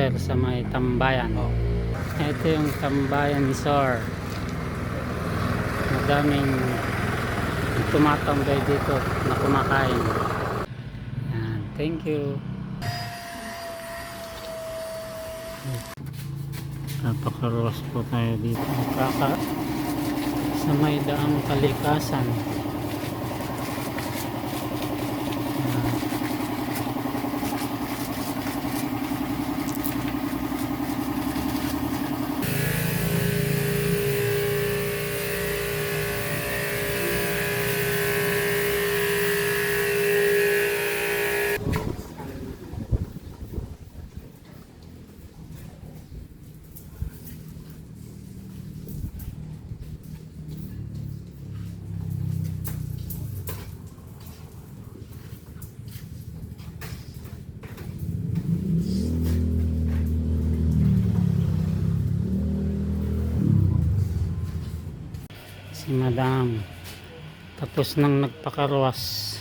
sir sa may tambayan. Ito yung tambayan ni sir. Madaming tumatambay dito na kumakain. Yan. Thank you. Napakaros po tayo dito. Sa may daang kalikasan. Si madam tapos nang nagpakarwas.